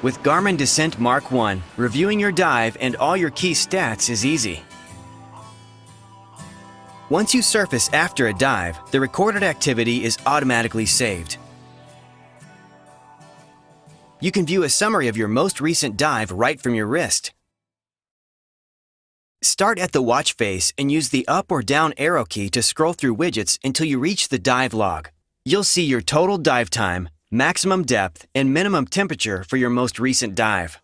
With Garmin Descent Mark 1, reviewing your dive and all your key stats is easy. Once you surface after a dive, the recorded activity is automatically saved. You can view a summary of your most recent dive right from your wrist. Start at the watch face and use the up or down arrow key to scroll through widgets until you reach the dive log. You'll see your total dive time, maximum depth, and minimum temperature for your most recent dive.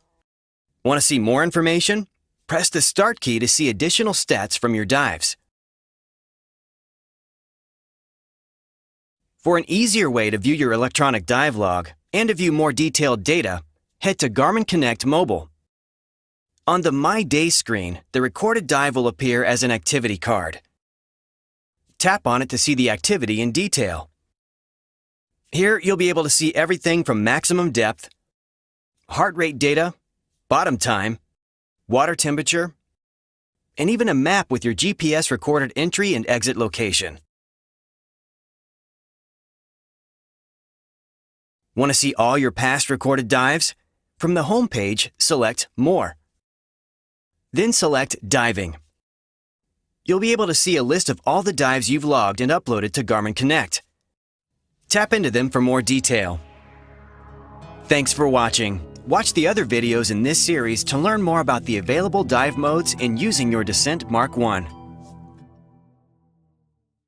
Want to see more information? Press the Start key to see additional stats from your dives. For an easier way to view your electronic dive log and to view more detailed data, head to Garmin Connect Mobile. On the My Day screen, the recorded dive will appear as an activity card. Tap on it to see the activity in detail. Here, you'll be able to see everything from maximum depth, heart rate data, bottom time, water temperature, and even a map with your GPS recorded entry and exit location. Want to see all your past recorded dives? From the home page, select More. Then select Diving. You'll be able to see a list of all the dives you've logged and uploaded to Garmin Connect. Tap into them for more detail. Thanks for watching. Watch the other videos in this series to learn more about the available dive modes and using your Descent Mark 1.